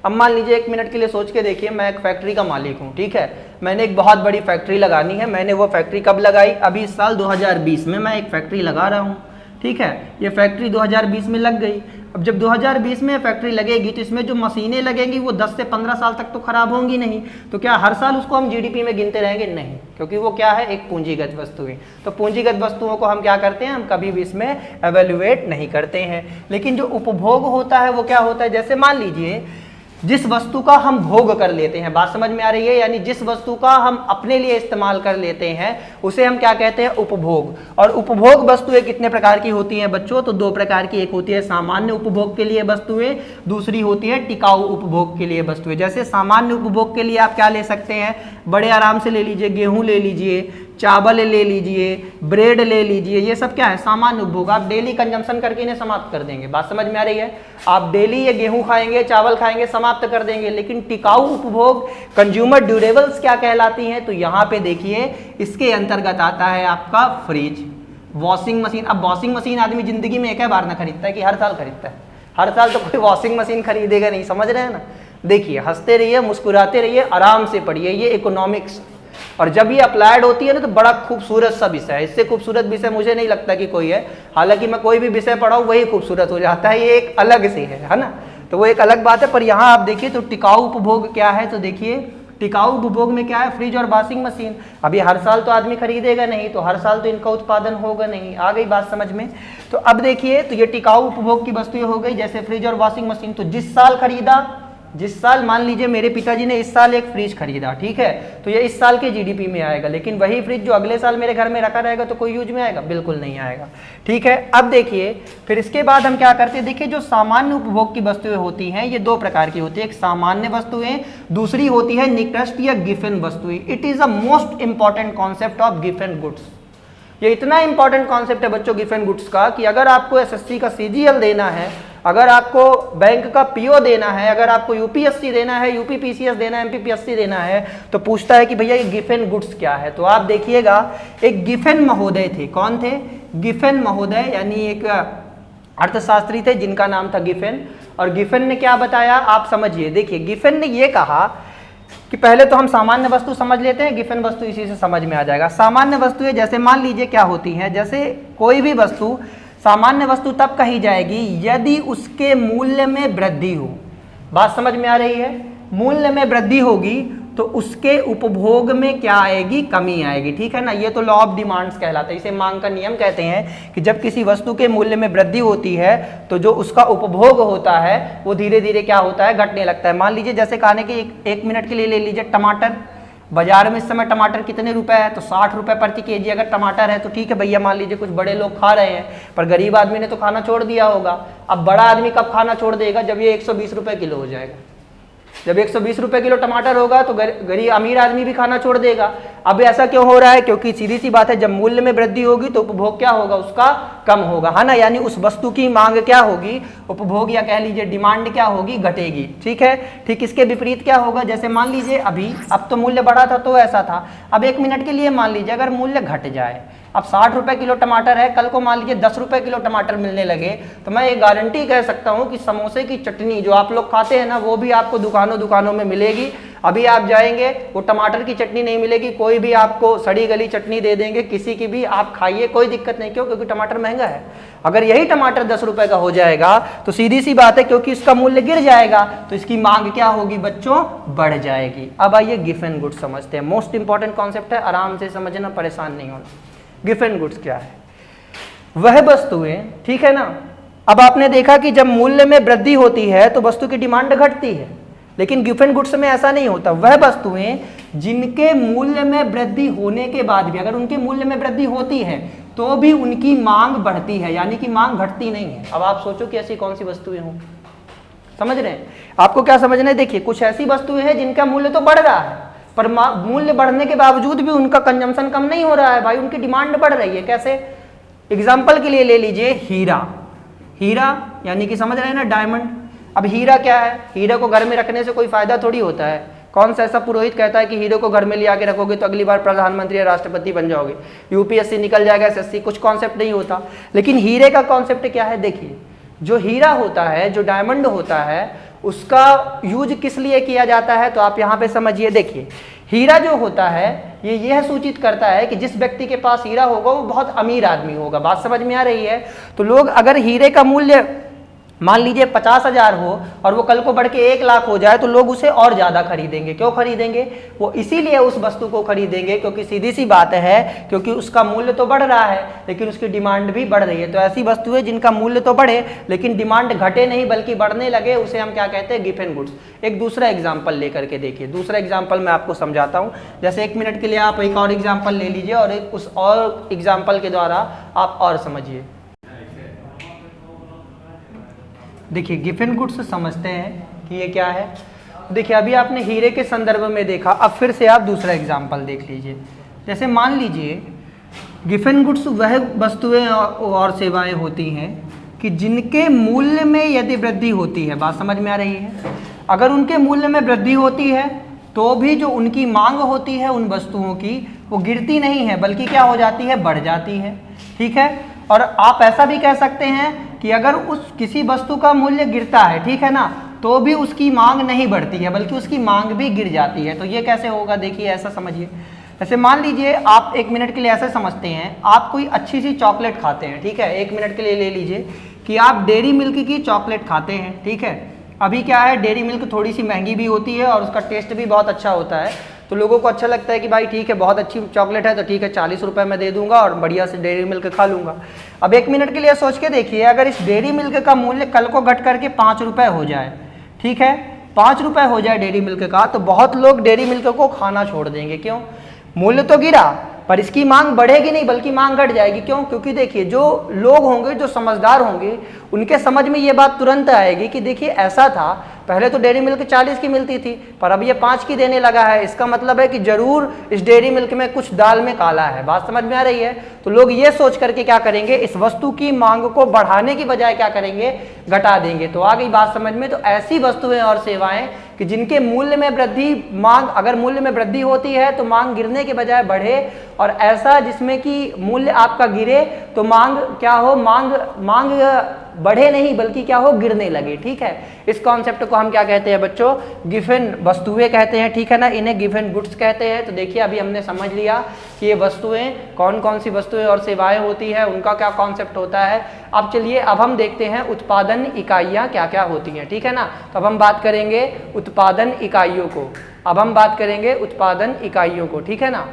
अब मान लीजिए, एक मिनट के लिए सोच के देखिए, मैं एक फैक्ट्री का मालिक हूँ, ठीक है, मैंने एक बहुत बड़ी फैक्ट्री लगानी है। मैंने वो फैक्ट्री कब लगाई, अभी इस साल 2020 में मैं एक फैक्ट्री लगा रहा हूँ। ठीक है, ये फैक्ट्री 2020 में लग गई। अब जब 2020 में फैक्ट्री लगेगी तो इसमें जो मशीनें लगेंगी वो 10 से 15 साल तक तो खराब होंगी नहीं। तो क्या हर साल उसको हम जीडीपी में गिनते रहेंगे, नहीं, क्योंकि वो क्या है, एक पूंजीगत वस्तु है। तो पूंजीगत वस्तुओं को हम क्या करते हैं, हम कभी भी इसमें एवेल्युएट नहीं करते हैं। लेकिन जो उपभोग होता है वो क्या होता है, जैसे मान लीजिए जिस वस्तु का हम भोग कर लेते हैं, बात समझ में आ रही है, यानी जिस वस्तु का हम अपने लिए इस्तेमाल कर लेते हैं उसे हम क्या कहते हैं, उपभोग। और उपभोग वस्तुएं कितने प्रकार की होती हैं बच्चों, तो दो प्रकार की। एक होती है सामान्य उपभोग के लिए वस्तुएं, दूसरी होती है टिकाऊ उपभोग के लिए वस्तुएं। जैसे सामान्य उपभोग के लिए आप क्या ले सकते हैं, बड़े आराम से ले लीजिए, गेहूं ले लीजिए, चावल ले लीजिए, ब्रेड ले लीजिए, ये सब क्या है, सामान्य उपभोग। आप डेली कंजम्पशन करके इन्हें समाप्त कर देंगे। बात समझ में आ रही है, आप डेली ये गेहूं खाएंगे, चावल खाएंगे, समाप्त कर देंगे। लेकिन टिकाऊ उपभोग, कंज्यूमर ड्यूरेबल्स क्या कहलाती हैं, तो यहाँ पे देखिए इसके अंतर्गत आता है आपका फ्रिज, वॉशिंग मशीन। अब वॉशिंग मशीन आदमी जिंदगी में एक ही बार ना खरीदता है कि हर साल खरीदता है, हर साल तो कोई वॉशिंग मशीन खरीदेगा नहीं, समझ रहे हैं ना। देखिए, हंसते रहिए, मुस्कुराते रहिए, आराम से पढ़िए, ये इकोनॉमिक्स। और जब ये अप्लाइड होती है ना तो बड़ा खूबसूरत सा विषय है, इससे खूबसूरत विषय मुझे नहीं लगता कि कोई है। हालांकि मैं कोई भी विषय पढ़ाऊँ वही खूबसूरत हो जाता है, ये एक अलग से है ना, तो वो एक अलग बात है। पर यहाँ आप देखिए तो टिकाऊ उपभोग क्या है, तो देखिए टिकाऊ उपभोग में क्या है, फ्रिज और वॉशिंग मशीन। अभी हर साल तो आदमी खरीदेगा नहीं, तो हर साल तो इनका उत्पादन होगा नहीं। आ गई बात समझ में। तो अब देखिए, तो ये टिकाऊ उपभोग की वस्तुएं हो गई, जैसे फ्रिज और वॉशिंग मशीन। तो जिस साल खरीदा, जिस साल मान लीजिए मेरे पिताजी ने इस साल एक फ्रिज खरीदा, ठीक है, तो ये इस साल के जीडीपी में आएगा। लेकिन वही फ्रिज जो अगले साल मेरे घर में रखा रहेगा तो कोई यूज में आएगा, बिल्कुल नहीं आएगा। ठीक है, अब देखिए फिर इसके बाद हम क्या करते हैं, देखिए जो सामान्य उपभोग की वस्तुएं होती हैं ये दो प्रकार की होती है, एक सामान्य वस्तुएं, दूसरी होती है निकृष्ट या गिफन वस्तुएं। It is a most important concept of Giffen goods. ये इतना इंपॉर्टेंट कॉन्सेप्ट है बच्चों गिफन गुड्स का कि अगर आपको एसएससी का सीजीएल देना है, अगर आपको बैंक का पीओ देना है, अगर आपको यूपीएससी देना है, यूपीपीसीएस देना है, एमपीपीएससी देना है, तो पूछता है कि भैया ये गिफन गुड्स क्या है। तो आप देखिएगा, एक गिफन महोदय थे, कौन थे, गिफन महोदय, यानी एक अर्थशास्त्री थे जिनका नाम था गिफन। और गिफन ने क्या बताया आप समझिए। देखिए, गिफन ने ये कहा कि पहले तो हम सामान्य वस्तु समझ लेते हैं, गिफन वस्तु इसी से समझ में आ जाएगा। सामान्य वस्तुएं जैसे मान लीजिए क्या होती हैं, जैसे कोई भी वस्तु सामान्य वस्तु तब कही जाएगी यदि उसके मूल्य में वृद्धि हो। बात समझ में आ रही है, मूल्य में वृद्धि होगी तो उसके उपभोग में क्या आएगी, कमी आएगी। ठीक है ना, ये तो लॉ ऑफ डिमांड्स कहलाता है, इसे मांग का नियम कहते हैं कि जब किसी वस्तु के मूल्य में वृद्धि होती है तो जो उसका उपभोग होता है वो धीरे धीरे क्या होता है, घटने लगता है। मान लीजिए जैसे खाने के एक मिनट के लिए ले लीजिए टमाटर, बाजार में इस समय टमाटर कितने रुपए है, तो 60 रुपए प्रति केजी अगर टमाटर है तो ठीक है भैया, मान लीजिए कुछ बड़े लोग खा रहे हैं, पर गरीब आदमी ने तो खाना छोड़ दिया होगा। अब बड़ा आदमी कब खाना छोड़ देगा, जब ये 120 रुपए किलो हो जाएगा। जब 120 रुपए किलो टमाटर होगा तो गरीब अमीर आदमी भी खाना छोड़ देगा। अब ऐसा क्यों हो रहा है, क्योंकि सीधी सी बात है, जब मूल्य में वृद्धि होगी तो उपभोग क्या होगा, उसका कम होगा, है ना। यानी उस वस्तु की मांग क्या होगी, उपभोग या कह लीजिए डिमांड क्या होगी, घटेगी। ठीक है, ठीक इसके विपरीत क्या होगा, जैसे मान लीजिए अभी अब तो मूल्य बढ़ा था तो ऐसा था, अब 1 मिनट के लिए मान लीजिए अगर मूल्य घट जाए, अब 60 रुपए किलो टमाटर है, कल को मान लीजिए 10 रुपए किलो टमाटर मिलने लगे, तो मैं ये गारंटी कह सकता हूँ कि समोसे की चटनी जो आप लोग खाते हैं ना, वो भी आपको दुकानों में मिलेगी। अभी आप जाएंगे वो टमाटर की चटनी नहीं मिलेगी, कोई भी आपको सड़ी गली चटनी दे देंगे, किसी की भी आप खाइए, कोई दिक्कत नहीं। क्यों, क्योंकि टमाटर महंगा है। अगर यही टमाटर 10 रुपए का हो जाएगा तो सीधी सी बात है, क्योंकि इसका मूल्य गिर जाएगा तो इसकी मांग क्या होगी बच्चों, बढ़ जाएगी। अब आइए गिफ्ट एंड गुड्स समझते हैं। मोस्ट इंपॉर्टेंट कॉन्सेप्ट है, आराम से समझना, परेशान नहीं होना। गिफ्ट एंड गुड्स क्या है, वह वस्तुएं, ठीक है ना। अब आपने देखा कि जब मूल्य में वृद्धि होती है तो वस्तु की डिमांड घटती है, लेकिन गिफ्ट एंड गुड्स में ऐसा नहीं होता। वह वस्तुएं जिनके मूल्य में वृद्धि होने के बाद भी, अगर उनके मूल्य में वृद्धि होती है तो भी उनकी मांग बढ़ती है, यानी कि मांग घटती नहीं है। अब आप सोचो कि ऐसी कौन सी वस्तुएं हों, समझ रहे हैं, आपको क्या समझना है। देखिए, कुछ ऐसी वस्तुएं हैं जिनका मूल्य तो बढ़ रहा है, पर मूल्य बढ़ने के बावजूद भी उनका कंजम्पशन कम नहीं हो रहा है भाई, उनकी डिमांड बढ़ रही है। कैसे, एग्जाम्पल के लिए ले लीजिए हीरा। हीरा यानी कि समझ रहे हैं ना, डायमंड। अब हीरा क्या है, हीरे को घर में रखने से कोई फायदा थोड़ी होता है। कौन सा ऐसा पुरोहित कहता है कि हीरे को घर में ले आके रखोगे तो अगली बार प्रधानमंत्री या राष्ट्रपति बन जाओगे, यूपीएससी निकल जाएगा, एसएससी, कुछ कॉन्सेप्ट नहीं होता। लेकिन हीरे का कॉन्सेप्ट क्या है, देखिए, जो हीरा होता है, जो डायमंड होता है, उसका यूज किस लिए किया जाता है, तो आप यहाँ पे समझिए। देखिए, हीरा जो होता है ये यह सूचित करता है कि जिस व्यक्ति के पास हीरा होगा वो बहुत अमीर आदमी होगा। बात समझ में आ रही है। तो लोग अगर हीरे का मूल्य मान लीजिए 50,000 हो और वो कल को बढ़ के 1 लाख हो जाए तो लोग उसे और ज्यादा खरीदेंगे। क्यों खरीदेंगे, वो इसीलिए उस वस्तु को खरीदेंगे क्योंकि सीधी सी बात है, क्योंकि उसका मूल्य तो बढ़ रहा है लेकिन उसकी डिमांड भी बढ़ रही है। तो ऐसी वस्तुएं जिनका मूल्य तो बढ़े लेकिन डिमांड घटे नहीं बल्कि बढ़ने लगे, उसे हम क्या कहते हैं, गिफ्ट एंड गुड्स। एक दूसरा एग्जाम्पल लेकर के देखिए, दूसरा एग्जाम्पल मैं आपको समझाता हूँ। जैसे 1 मिनट के लिए आप एक और एग्जाम्पल ले लीजिए और उस और एग्जाम्पल के द्वारा आप और समझिए। देखिए, गिफ्ट एंड गुड्स समझते हैं कि ये क्या है। देखिए, अभी आपने हीरे के संदर्भ में देखा, अब फिर से आप दूसरा एग्जाम्पल देख लीजिए। जैसे मान लीजिए गिफ्ट एंड गुड्स वह वस्तुएं और सेवाएं होती हैं कि जिनके मूल्य में यदि वृद्धि होती है, बात समझ में आ रही है। अगर उनके मूल्य में वृद्धि होती है तो भी जो उनकी मांग होती है उन वस्तुओं की, वो गिरती नहीं है बल्कि क्या हो जाती है, बढ़ जाती है। ठीक है, और आप ऐसा भी कह सकते हैं कि अगर उस किसी वस्तु का मूल्य गिरता है, ठीक है ना, तो भी उसकी मांग नहीं बढ़ती है बल्कि उसकी मांग भी गिर जाती है। तो ये कैसे होगा, देखिए ऐसा समझिए। जैसे मान लीजिए आप 1 मिनट के लिए ऐसे समझते हैं, आप कोई अच्छी सी चॉकलेट खाते हैं, ठीक है, 1 मिनट के लिए ले लीजिए कि आप डेयरी मिल्क की चॉकलेट खाते हैं। ठीक है, अभी क्या है, डेयरी मिल्क थोड़ी सी महंगी भी होती है और उसका टेस्ट भी बहुत अच्छा होता है, तो लोगों को अच्छा लगता है कि भाई ठीक है, बहुत अच्छी चॉकलेट है तो ठीक है 40 रुपए में दे दूंगा और बढ़िया से डेयरी मिल्क खा लूंगा। अब 1 मिनट के लिए सोच के देखिए, अगर इस डेयरी मिल्क का मूल्य कल को घट करके 5 रुपए हो जाए, ठीक है, 5 रुपए हो जाए डेयरी मिल्क का, तो बहुत लोग डेयरी मिल्क को खाना छोड़ देंगे। क्यों, मूल्य तो गिरा पर इसकी मांग बढ़ेगी नहीं बल्कि मांग घट जाएगी। क्यों, क्योंकि देखिए जो लोग होंगे, जो समझदार होंगे, उनके समझ में ये बात तुरंत आएगी कि देखिए ऐसा था, पहले तो डेयरी मिल्क 40 की मिलती थी पर अब ये 5 की देने लगा है, इसका मतलब है कि जरूर इस डेयरी मिल्क में कुछ दाल में काला है। बात समझ में आ रही है। तो लोग ये सोच करके क्या करेंगे, इस वस्तु की मांग को बढ़ाने की बजाय क्या करेंगे, घटा देंगे। तो आ गई बात समझ में। तो ऐसी वस्तुएं और सेवाएं कि जिनके मूल्य में वृद्धि, मांग अगर मूल्य में वृद्धि होती है तो मांग गिरने के बजाय बढ़े, और ऐसा जिसमें कि मूल्य आपका गिरे तो मांग क्या हो, मांग बढ़े नहीं बल्कि क्या हो, गिरने लगे। ठीक है, इस कॉन्सेप्ट को हम क्या कहते हैं बच्चों, गिफ्ट एंड वस्तुएं कहते हैं। ठीक है ना, इन्हें गिफ्ट एंड गुड्स कहते हैं। तो देखिए अभी हमने समझ लिया कि ये वस्तुएं कौन कौन सी वस्तुएं और सेवाएं होती है, उनका क्या कॉन्सेप्ट होता है। अब चलिए अब हम देखते हैं उत्पादन इकाइयां क्या क्या होती हैं। ठीक है ना, तो अब हम बात करेंगे उत्पादन इकाइयों को। अब हम बात करेंगे उत्पादन इकाइयों को। ठीक है ना,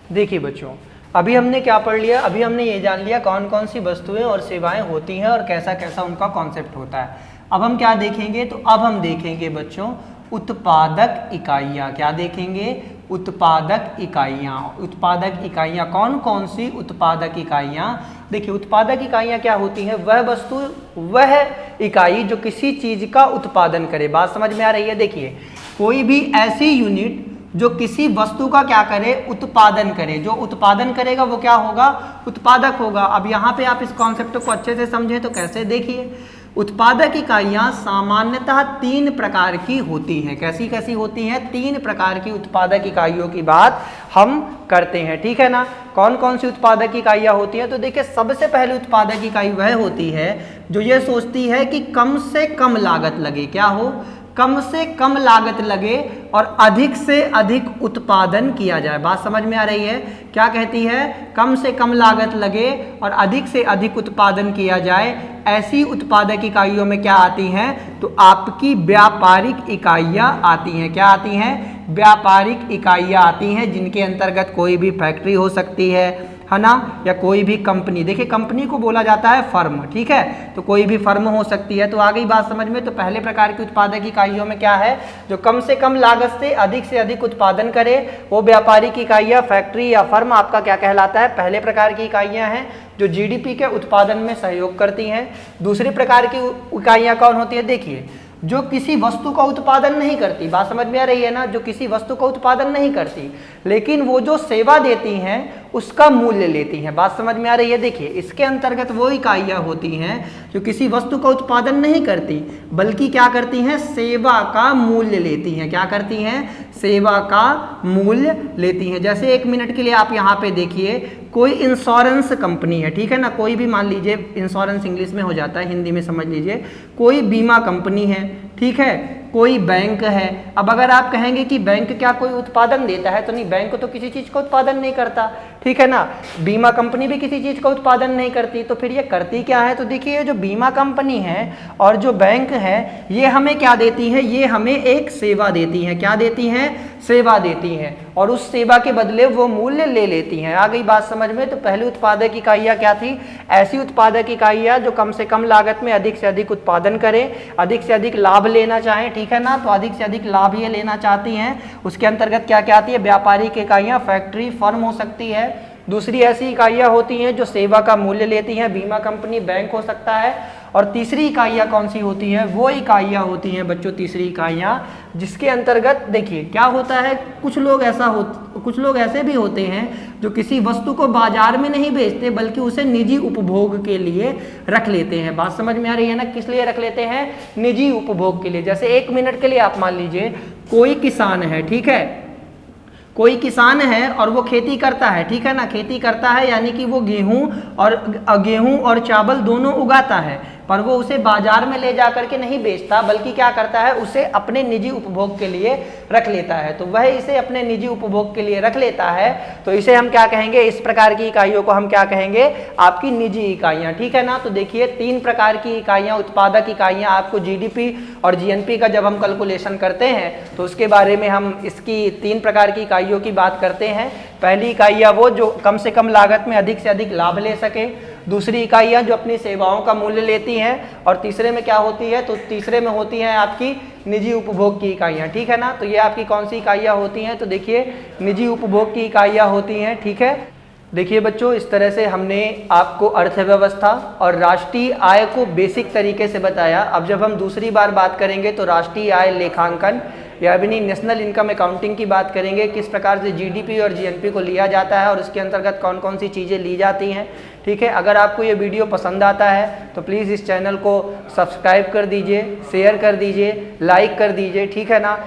देखिए बच्चों अभी हमने क्या पढ़ लिया, अभी हमने ये जान लिया कौन कौन सी वस्तुएं और सेवाएं होती हैं और कैसा कैसा उनका कॉन्सेप्ट होता है। अब हम क्या देखेंगे, तो अब हम देखेंगे बच्चों उत्पादक इकाइयाँ। क्या देखेंगे? उत्पादक इकाइयाँ। उत्पादक इकाइयाँ कौन कौन सी उत्पादक इकाइयाँ? देखिए उत्पादक इकाइयाँ क्या होती हैं? वह वस्तु, वह इकाई जो किसी चीज का उत्पादन करे। बात समझ में आ रही है? देखिए कोई भी ऐसी यूनिट जो किसी वस्तु का क्या करे? उत्पादन करे। जो उत्पादन करेगा वो क्या होगा? उत्पादक होगा। अब यहाँ पे आप इस कॉन्सेप्ट को अच्छे से समझें तो कैसे? देखिए उत्पादक इकाइयाँ सामान्यतः 3 प्रकार की होती हैं। कैसी कैसी होती हैं? 3 प्रकार की उत्पादक इकाइयों की बात हम करते हैं, ठीक है ना। कौन कौन सी उत्पादक इकाइयाँ होती हैं? तो देखिए सबसे पहले उत्पादक इकाई वह होती है जो ये सोचती है कि कम से कम लागत लगे। क्या हो? कम से कम लागत लगे और अधिक से अधिक उत्पादन किया जाए। बात समझ में आ रही है? क्या कहती है? कम से कम लागत लगे और अधिक से अधिक उत्पादन किया जाए। ऐसी उत्पादक इकाइयों में क्या आती हैं? तो आपकी व्यापारिक इकाइयाँ आती हैं। क्या आती हैं? व्यापारिक इकाइयाँ आती हैं, जिनके अंतर्गत कोई भी फैक्ट्री हो सकती है ना, या कोई भी कंपनी। देखिए कंपनी को बोला जाता है फर्म, ठीक है, तो कोई भी फर्म हो सकती है। तो आ गई बात समझ में। तो पहले प्रकार की उत्पादक इकाइयों में क्या है? जो कम से कम लागत से अधिक उत्पादन करे, वो व्यापारिक इकाइयाँ, फैक्ट्री या फर्म आपका क्या कहलाता है? पहले प्रकार की इकाइयाँ हैं जो जीडीपी के उत्पादन में सहयोग करती हैं। दूसरी प्रकार की इकाइयाँ कौन होती है? देखिए जो किसी वस्तु का उत्पादन नहीं करती। बात समझ में आ रही है ना? जो किसी वस्तु का उत्पादन नहीं करती, लेकिन वो जो सेवा देती हैं उसका मूल्य लेती हैं। बात समझ में आ रही है? देखिए इसके अंतर्गत वो इकाइयाँ होती हैं जो किसी वस्तु का उत्पादन नहीं करती, बल्कि क्या करती हैं? सेवा का मूल्य लेती हैं। क्या करती हैं? सेवा का मूल्य लेती हैं। जैसे 1 मिनट के लिए आप यहाँ पे देखिए, कोई इंश्योरेंस कंपनी है, ठीक है ना, कोई भी मान लीजिए, इंश्योरेंस इंग्लिश में हो जाता है, हिंदी में समझ लीजिए, कोई बीमा कंपनी है, ठीक है, कोई बैंक है। अब अगर आप कहेंगे कि बैंक क्या कोई उत्पादन देता है? तो नहीं, बैंक तो किसी चीज का उत्पादन नहीं करता, ठीक है ना। बीमा कंपनी भी किसी चीज का उत्पादन नहीं करती, तो फिर ये करती क्या है? तो देखिए जो बीमा कंपनी है और जो बैंक है, ये हमें क्या देती है? ये हमें एक सेवा देती है। क्या देती हैं? सेवा देती हैं, और उस सेवा के बदले वो मूल्य ले लेती हैं। आ गई बात समझ में। तो पहली उत्पादक इकाइयाँ क्या थी? ऐसी उत्पादक इकाइयाँ जो कम से कम लागत में अधिक से अधिक उत्पादन करें, अधिक से अधिक लाभ लेना चाहें, ठीक है ना। तो अधिक से अधिक लाभ ये लेना चाहती हैं, उसके अंतर्गत क्या क्या आती है? व्यापारिक इकाइयाँ, फैक्ट्री, फर्म हो सकती है। दूसरी ऐसी इकाइयाँ होती हैं जो सेवा का मूल्य लेती हैं, बीमा कंपनी, बैंक हो सकता है। और तीसरी इकाइयाँ कौन सी होती हैं? वो इकाइयाँ होती हैं बच्चों, तीसरी इकाइयाँ जिसके अंतर्गत देखिए क्या होता है, कुछ लोग ऐसे भी होते हैं जो किसी वस्तु को बाजार में नहीं बेचते, बल्कि उसे निजी उपभोग के लिए रख लेते हैं। बात समझ में आ रही है ना? किस लिए रख लेते हैं? निजी उपभोग के लिए। जैसे 1 मिनट के लिए आप मान लीजिए कोई किसान है, ठीक है, कोई किसान है और वो खेती करता है, ठीक है ना, खेती करता है यानी कि वो गेहूं और चावल दोनों उगाता है, पर वो उसे बाजार में ले जा करके नहीं बेचता, बल्कि क्या करता है? उसे अपने निजी उपभोग के लिए रख लेता है। तो वह इसे अपने निजी उपभोग के लिए रख लेता है, तो इसे हम क्या कहेंगे? इस प्रकार की इकाइयों को हम क्या कहेंगे? आपकी निजी इकाइयाँ, ठीक है ना। तो देखिए 3 प्रकार की इकाइयाँ, उत्पादक इकाइयाँ, आपको जीडीपी और जीएनपी का जब हम कैलकुलेशन करते हैं तो उसके बारे में हम इसकी 3 प्रकार की इकाइयों की बात करते हैं। पहली इकाइयाँ वो जो कम से कम लागत में अधिक से अधिक लाभ ले सके, दूसरी इकाइयाँ जो अपनी सेवाओं का मूल्य लेती हैं, और तीसरे में क्या होती है? तो तीसरे में होती हैं आपकी निजी उपभोग की इकाइयाँ, ठीक है ना। तो ये आपकी कौन सी इकाइयाँ होती हैं? तो देखिए निजी उपभोग की इकाइयाँ होती हैं, ठीक है। देखिए बच्चों, इस तरह से हमने आपको अर्थव्यवस्था और राष्ट्रीय आय को बेसिक तरीके से बताया। अब जब हम दूसरी बार बात करेंगे तो राष्ट्रीय आय लेखांकन यानी नेशनल इनकम अकाउंटिंग की बात करेंगे, किस प्रकार से जीडीपी और जीएनपी को लिया जाता है और उसके अंतर्गत कौन कौन सी चीज़ें ली जाती हैं, ठीक है। अगर आपको ये वीडियो पसंद आता है तो प्लीज़ इस चैनल को सब्सक्राइब कर दीजिए, शेयर कर दीजिए, लाइक कर दीजिए, ठीक है ना।